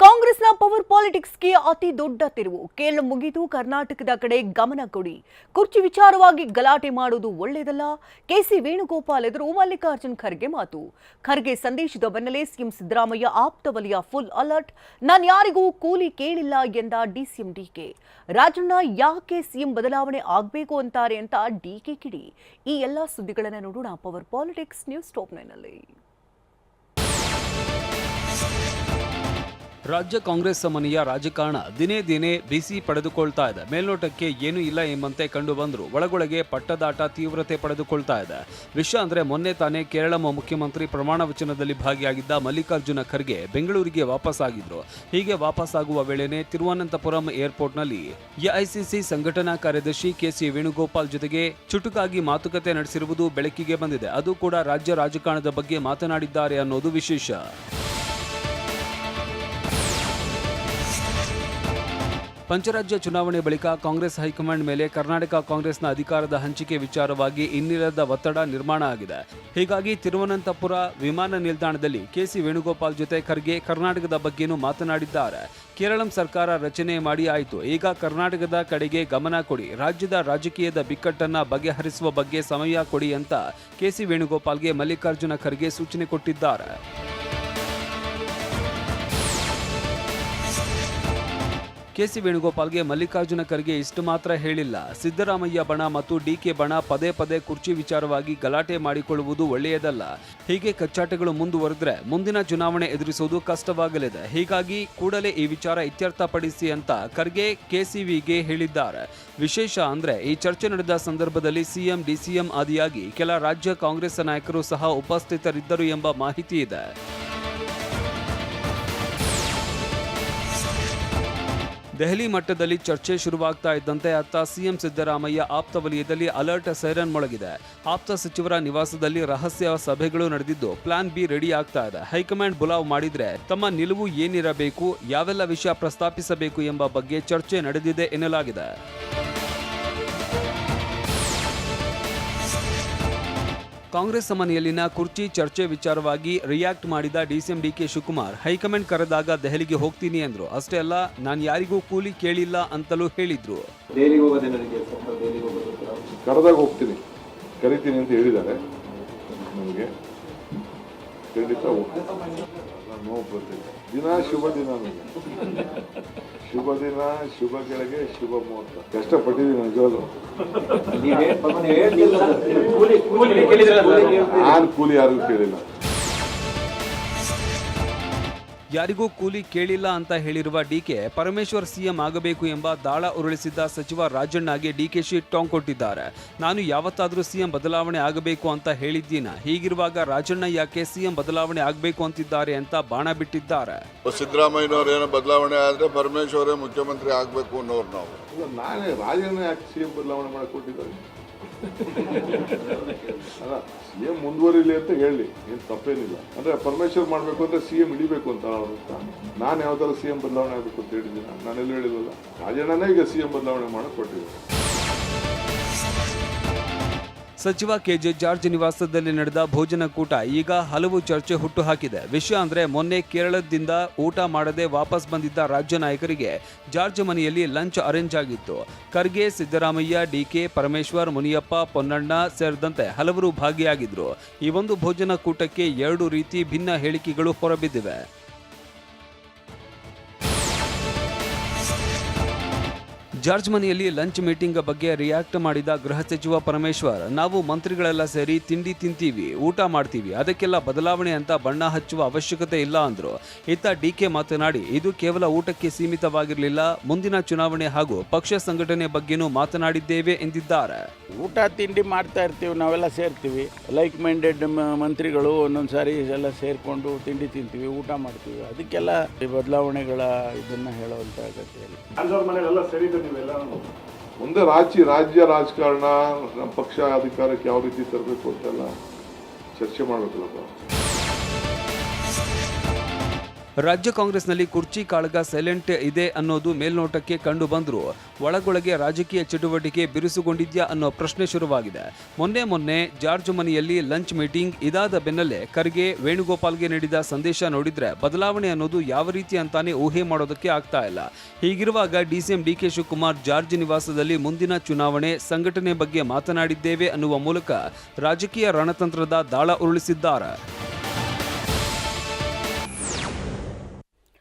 ಕಾಂಗ್ರೆಸ್ನ ಪವರ್ ಪಾಲಿಟಿಕ್ಸ್ಗೆ ಅತಿ ದೊಡ್ಡ ತಿರುವು. ಕೇರಳ ಮುಗಿದು ಕರ್ನಾಟಕದ ಕಡೆ ಗಮನ ಕೊಡಿ. ಕುರ್ಚಿ ವಿಚಾರವಾಗಿ ಗಲಾಟೆ ಮಾಡುವುದು ಒಳ್ಳೆಯದಲ್ಲ. ಕೆಸಿ ವೇಣುಗೋಪಾಲ್ ಎದುರು ಮಲ್ಲಿಕಾರ್ಜುನ್ ಖರ್ಗೆ ಮಾತು. ಖರ್ಗೆ ಸಂದೇಶದ ಬೆನ್ನಲ್ಲೇ ಸಿಎಂ ಸಿದ್ದರಾಮಯ್ಯ ಆಪ್ತ ವಲಯ ಫುಲ್ ಅಲರ್ಟ್. ನಾನು ಯಾರಿಗೂ ಕೂಲಿ ಕೇಳಿಲ್ಲ ಎಂದ ಡಿಸಿಎಂ ಡಿಕೆ. ರಾಜಣ್ಣ ಯಾಕೆ ಸಿಎಂ ಬದಲಾವಣೆ ಆಗಬೇಕು ಅಂತಾರೆ ಅಂತ ಡಿಕೆ ಕಿಡಿ. ಈ ಎಲ್ಲಾ ಸುದ್ದಿಗಳನ್ನು ನೋಡೋಣ ಪವರ್ ಪಾಲಿಟಿಕ್ಸ್ ನ್ಯೂಸ್ ಟಾಪ್ 9 ನಲ್ಲಿ. ರಾಜ್ಯ ಕಾಂಗ್ರೆಸ್ ಸಮನೆಯ ರಾಜಕಾರಣ ದಿನೇ ದಿನೇ ಬಿಸಿ ಪಡೆದುಕೊಳ್ತಾ ಇದೆ. ಮೇಲ್ನೋಟಕ್ಕೆ ಏನೂ ಇಲ್ಲ ಎಂಬಂತೆ ಕಂಡು ಬಂದರೂ ಒಳಗೊಳಗೆ ಪಟ್ಟದಾಟ ತೀವ್ರತೆ ಪಡೆದುಕೊಳ್ತಾ ಇದೆ. ವಿಷಯ ಅಂದ್ರೆ ಮೊನ್ನೆ ತಾನೇ ಕೇರಳ ಮುಖ್ಯಮಂತ್ರಿ ಪ್ರಮಾಣ ವಚನದಲ್ಲಿ ಭಾಗಿಯಾಗಿದ್ದ ಮಲ್ಲಿಕಾರ್ಜುನ ಖರ್ಗೆ ಬೆಂಗಳೂರಿಗೆ ವಾಪಸ್ಸಾಗಿದ್ರು. ಹೀಗೆ ವಾಪಸ್ಸಾಗುವ ವೇಳೆನೆ ತಿರುವನಂತಪುರಂ ಏರ್ಪೋರ್ಟ್ನಲ್ಲಿ ಎಐಸಿಸಿ ಸಂಘಟನಾ ಕಾರ್ಯದರ್ಶಿ ಕೆಸಿ ವೇಣುಗೋಪಾಲ್ ಜೊತೆಗೆ ಚುಟುಕಾಗಿ ಮಾತುಕತೆ ನಡೆಸಿರುವುದು ಬೆಳಕಿಗೆ ಬಂದಿದೆ. ಅದು ಕೂಡ ರಾಜ್ಯ ರಾಜಕಾರಣದ ಬಗ್ಗೆ ಮಾತನಾಡಿದ್ದಾರೆ ಅನ್ನೋದು ವಿಶೇಷ. ಪಂಚರಾಜ್ಯ ಚುನಾವಣೆ ಬಳಿಕ ಕಾಂಗ್ರೆಸ್ ಹೈಕಮಾಂಡ್ ಮೇಲೆ ಕರ್ನಾಟಕ ಕಾಂಗ್ರೆಸ್ನ ಅಧಿಕಾರದ ಹಂಚಿಕೆ ವಿಚಾರವಾಗಿ ಇನ್ನಿಲ್ಲದ ಒತ್ತಡ ನಿರ್ಮಾಣ ಆಗಿದೆ. ಹೀಗಾಗಿ ತಿರುವನಂತಪುರ ವಿಮಾನ ನಿಲ್ದಾಣದಲ್ಲಿ ಕೆಸಿ ವೇಣುಗೋಪಾಲ್ ಜೊತೆ ಖರ್ಗೆ ಕರ್ನಾಟಕದ ಬಗ್ಗೆನೂ ಮಾತನಾಡಿದ್ದಾರೆ. ಕೇರಳಂ ಸರ್ಕಾರ ರಚನೆ ಮಾಡಿ ಆಯಿತು, ಈಗ ಕರ್ನಾಟಕದ ಕಡೆಗೆ ಗಮನ ಕೊಡಿ, ರಾಜ್ಯದ ರಾಜಕೀಯದ ಬಿಕ್ಕಟ್ಟನ್ನ ಬಗೆಹರಿಸುವ ಬಗ್ಗೆ ಸಮಯ ಕೊಡಿ ಅಂತ ಕೆಸಿ ವೇಣುಗೋಪಾಲ್ಗೆ ಮಲ್ಲಿಕಾರ್ಜುನ ಖರ್ಗೆ ಸೂಚನೆ ಕೊಟ್ಟಿದ್ದಾರೆ. ಕೆಸಿ ವೇಣುಗೋಪಾಲ್ಗೆ ಮಲ್ಲಿಕಾರ್ಜುನ ಖರ್ಗೆ ಇಷ್ಟು ಮಾತ್ರ ಹೇಳಿಲ್ಲ. ಸಿದ್ದರಾಮಯ್ಯ ಬಣ ಮತ್ತು ಡಿಕೆ ಬಣ ಪದೇ ಪದೇ ಕುರ್ಚಿ ವಿಚಾರವಾಗಿ ಗಲಾಟೆ ಮಾಡಿಕೊಳ್ಳುವುದು ಒಳ್ಳೆಯದಲ್ಲ. ಹೀಗೆ ಕಚ್ಚಾಟಗಳು ಮುಂದುವರೆದ್ರೆ ಮುಂದಿನ ಚುನಾವಣೆ ಎದುರಿಸುವುದು ಕಷ್ಟವಾಗಲಿದೆ. ಹೀಗಾಗಿ ಕೂಡಲೇ ಈ ವಿಚಾರ ಇತ್ಯರ್ಥಪಡಿಸಿ ಅಂತ ಖರ್ಗೆ ಕೆಸಿವಿಗೆ ಹೇಳಿದ್ದಾರೆ. ವಿಶೇಷ ಅಂದ್ರೆ ಈ ಚರ್ಚೆ ನಡೆದ ಸಂದರ್ಭದಲ್ಲಿ ಸಿಎಂ ಡಿಸಿಎಂ ಆದಿಯಾಗಿ ಕೆಲ ರಾಜ್ಯ ಕಾಂಗ್ರೆಸ್ ನಾಯಕರು ಸಹ ಉಪಸ್ಥಿತರಿದ್ದರು ಎಂಬ ಮಾಹಿತಿ ಇದೆ. ದೆಹಲಿ ಮಟ್ಟದಲ್ಲಿ ಚರ್ಚೆ ಶುರುವಾಗ್ತಾ ಇದ್ದಂತೆ ಅತ್ತ ಸಿಎಂ ಸಿದ್ದರಾಮಯ್ಯ ಆಪ್ತ ವಲಯದಲ್ಲಿ ಅಲರ್ಟ್ ಸೈರನ್ ಮೊಳಗಿದೆ. ಆಪ್ತ ಸಚಿವರ ನಿವಾಸದಲ್ಲಿ ರಹಸ್ಯ ಸಭೆಗಳು ನಡೆದಿದ್ದು ಪ್ಲಾನ್ ಬಿ ರೆಡಿ ಆಗ್ತಾ ಇದೆ. ಹೈಕಮಾಂಡ್ ಬುಲಾವ್ ಮಾಡಿದ್ರೆ ತಮ್ಮ ನಿಲುವು ಏನಿರಬೇಕು, ಯಾವೆಲ್ಲ ವಿಷಯ ಪ್ರಸ್ತಾಪಿಸಬೇಕು ಎಂಬ ಬಗ್ಗೆ ಚರ್ಚೆ ನಡೆದಿದೆ ಎನ್ನಲಾಗಿದೆ. ಕಾಂಗ್ರೆಸ್ ಮನೆಯಲ್ಲಿನ ಕುರ್ಚಿ ಚರ್ಚೆ ವಿಚಾರವಾಗಿ ರಿಯಾಕ್ಟ್ ಮಾಡಿದ ಡಿಸಿಎಂ ಡಿಕೆ ಶಿವಕುಮಾರ್ ಹೈಕಮಾಂಡ್ ಕರೆದಾಗ ದೆಹಲಿಗೆ ಹೋಗ್ತೀನಿ ಅಂದ್ರು. ಅಷ್ಟೇ ಅಲ್ಲ, ನಾನು ಯಾರಿಗೂ ಕೂಲಿ ಕೇಳಿಲ್ಲ ಅಂತಲೂ ಹೇಳಿದ್ರು. ಕರೆದಾಗ ಹೋಗ್ತೀನಿ, ಕರಿತೀನಿ ಅಂತ ಹೇಳಿದ್ದಾರೆ. ನನಗೆ ಖಂಡಿತ ನಾನು ಬರ್ತೀನಿ. ದಿನ ಶುಭ ದಿನ, ಶುಭ ದಿನ, ಶುಭ ಗಳಿಗೆ ಶುಭ ಮುಹೂರ್ತ. ಕಷ್ಟಪಟ್ಟಿದ್ದೀನಿ ನಿಜವಾಗ್ಲು. ನಾನು ಕೂಲಿ ಯಾರಿಗೂ ಕೇಳಿಲ್ಲ. ಯಾರಿಗೂ ಕೂಲಿ ಕೇಳಿಲ್ಲ ಅಂತ ಹೇಳಿರುವ ಡಿಕೆ ಪರಮೇಶ್ವರ್ ಸಿಎಂ ಆಗಬೇಕು ಎಂಬ ದಾಳ ಉರುಳಿಸಿದ್ದ ಸಚಿವ ರಾಜಣ್ಣಗೆ ಡಿಕೆಶಿ ಟಾಂಗ್ ಕೊಟ್ಟಿದ್ದಾರೆ. ನಾನು ಯಾವತ್ತಾದ್ರೂ ಸಿಎಂ ಬದಲಾವಣೆ ಆಗಬೇಕು ಅಂತ ಹೇಳಿದ್ದೀನ, ಹೀಗಿರುವಾಗ ರಾಜಣ್ಣ ಯಾಕೆ ಸಿಎಂ ಬದಲಾವಣೆ ಆಗಬೇಕು ಅಂತಿದ್ದಾರೆ ಅಂತ ಬಾಣ ಬಿಟ್ಟಿದ್ದಾರೆ. ಸಿದ್ದರಾಮಯ್ಯನವ್ರು ಏನೋ ಬದಲಾವಣೆ ಆದ್ರೆ ಪರಮೇಶ್ವರೇ ಮುಖ್ಯಮಂತ್ರಿ ಆಗಬೇಕು ಅನ್ನೋರು ನಾವು. ನಾನೇ ರಾಜಣ್ಣ ಯಾಕೆ ಸಿಎಂ ಬದಲಾವಣೆ ಮಾಡಿಕೊಟ್ಟಿದ್ದಾರೆ? ಅಲ್ಲ, ಸಿಎಂ ಮುಂದುವರಿಲಿ ಅಂತ ಹೇಳಿ ಏನ್ ತಪ್ಪೇನಿಲ್ಲ. ಅಂದ್ರೆ ಪರಮೇಶ್ವರ್ ಮಾಡ್ಬೇಕು ಅಂದ್ರೆ ಸಿಎಂ ಹಿಡಿಬೇಕು ಅಂತ ನಾನು ಯಾವ ತರ ಸಿಎಂ ಬದಲಾವಣೆ ಆಗ್ಬೇಕು ಅಂತ ಹೇಳಿದ್ದೀನಿ. ನಾನೆಲ್ಲ ಹೇಳಿದ್ವಲ್ಲ, ರಾಜಣ್ಣನೇ ಈಗ ಸಿಎಂ ಬದಲಾವಣೆ ಮಾಡಕ್ ಕೊಟ್ಟಿದ್ದಾರೆ. ಸಚಿವ ಕೆಜೆ ಜಾರ್ಜ್ ನಿವಾಸದಲ್ಲಿ ನಡೆದ ಭೋಜನ ಕೂಟ ಈಗ ಹಲವು ಚರ್ಚೆ ಹುಟ್ಟುಹಾಕಿದೆ. ವಿಷಯ ಅಂದ್ರೆ ಮೊನ್ನೆ ಕೇರಳದಿಂದ ಊಟ ಮಾಡದೆ ವಾಪಸ್ ಬಂದಿದ್ದ ರಾಜ್ಯ ನಾಯಕರಿಗೆ ಜಾರ್ಜ್ ಮನೆಯಲ್ಲಿ ಲಂಚ್ ಅರೇಂಜ್ ಆಗಿತ್ತು. ಖರ್ಗೆ, ಸಿದ್ದರಾಮಯ್ಯ, ಡಿಕೆ, ಪರಮೇಶ್ವರ್, ಮುನಿಯಪ್ಪ, ಪೊನ್ನಣ್ಣ ಸೇರಿದಂತೆ ಹಲವರು ಭಾಗಿಯಾಗಿದ್ರು. ಈ ಒಂದು ಭೋಜನ ಕೂಟಕ್ಕೆ 2 ರೀತಿ ಭಿನ್ನ ಹೇಳಿಕೆಗಳು ಹೊರಬಿದ್ದಿವೆ. ಜಾರ್ಜ್ ಮನೆಯಲ್ಲಿ ಲಂಚ್ ಮೀಟಿಂಗ್ ಬಗ್ಗೆ ರಿಯಾಕ್ಟ್ ಮಾಡಿದ ಗೃಹ ಸಚಿವ ಪರಮೇಶ್ವರ್, ನಾವು ಮಂತ್ರಿಗಳೆಲ್ಲ ಸೇರಿ ತಿಂಡಿ ತಿಂತೀವಿ, ಊಟ ಮಾಡ್ತೀವಿ, ಅದಕ್ಕೆಲ್ಲ ಬದಲಾವಣೆ ಅಂತ ಬಣ್ಣ ಹಚ್ಚುವ ಅವಶ್ಯಕತೆ ಇಲ್ಲ ಅಂದ್ರು. ಇತ್ತ ಡಿಕೆ ಮಾತನಾಡಿ, ಇದು ಕೇವಲ ಊಟಕ್ಕೆ ಸೀಮಿತವಾಗಿರಲಿಲ್ಲ, ಮುಂದಿನ ಚುನಾವಣೆ ಹಾಗೂ ಪಕ್ಷ ಸಂಘಟನೆ ಬಗ್ಗೆನೂ ಮಾತನಾಡಿದ್ದೇವೆ ಎಂದಿದ್ದಾರೆ. ಊಟ ತಿಂಡಿ ಮಾಡ್ತಾ ಇರ್ತೀವಿ, ನಾವೆಲ್ಲ ಸೇರ್ತೀವಿ, ಲೈಕ್ ಮೈಂಡೆಡ್ ಮಂತ್ರಿಗಳು ಒಂದೊಂದ್ಸಾರಿ ಎಲ್ಲ ಸೇರ್ಕೊಂಡು ತಿಂಡಿ ತಿಂತೀವಿ, ಊಟ ಮಾಡ್ತೀವಿ, ಅದಕ್ಕೆಲ್ಲ ಬದಲಾವಣೆಗಳ ಇದನ್ನ ಹೇಳುವಂತ ಅಗತ್ಯ ಇಲ್ಲ. ಮುಂದೆ ರಾಜ್ಯ ರಾಜಕಾರಣ, ನಮ್ಮ ಪಕ್ಷ ಅಧಿಕಾರಕ್ಕೆ ಯಾವ ರೀತಿ ತರಬೇಕು ಅಂತೆಲ್ಲ ಚರ್ಚೆ ಮಾಡಬೇಕಲ್ಲಪ್ಪ. ರಾಜ್ಯ ಕಾಂಗ್ರೆಸ್ನಲ್ಲಿ ಕುರ್ಚಿ ಕಾಳಗ ಸೈಲೆಂಟ್ ಇದೆ ಅನ್ನೋದು ಮೇಲ್ನೋಟಕ್ಕೆ ಕಂಡು ಬಂದರೂ ಒಳಗೊಳಗೆ ರಾಜಕೀಯ ಚಟುವಟಿಕೆ ಬಿರುಸುಗೊಂಡಿದ್ಯಾ ಅನ್ನೋ ಪ್ರಶ್ನೆ ಶುರುವಾಗಿದೆ. ಮೊನ್ನೆ ಜಾರ್ಜ್ ಮನೆಯಲ್ಲಿ ಲಂಚ್ ಮೀಟಿಂಗ್ ಇದಾದ ಬೆನ್ನಲ್ಲೇ ಖರ್ಗೆ ವೇಣುಗೋಪಾಲ್ಗೆ ನೀಡಿದ ಸಂದೇಶ ನೋಡಿದ್ರೆ ಬದಲಾವಣೆ ಅನ್ನೋದು ಯಾವ ರೀತಿ ಅಂತಾನೆ ಊಹೆ ಮಾಡೋದಕ್ಕೆ ಆಗ್ತಾ ಇಲ್ಲ. ಹೀಗಿರುವಾಗ ಡಿಸಿಎಂ ಡಿಕೆ ಶಿವಕುಮಾರ್ ಜಾರ್ಜ್ ನಿವಾಸದಲ್ಲಿ ಮುಂದಿನ ಚುನಾವಣೆ ಸಂಘಟನೆ ಬಗ್ಗೆ ಮಾತನಾಡಿದ್ದೇವೆ ಅನ್ನುವ ಮೂಲಕ ರಾಜಕೀಯ ರಣತಂತ್ರದ ದಾಳ ಉರುಳಿಸಿದ್ದಾರೆ.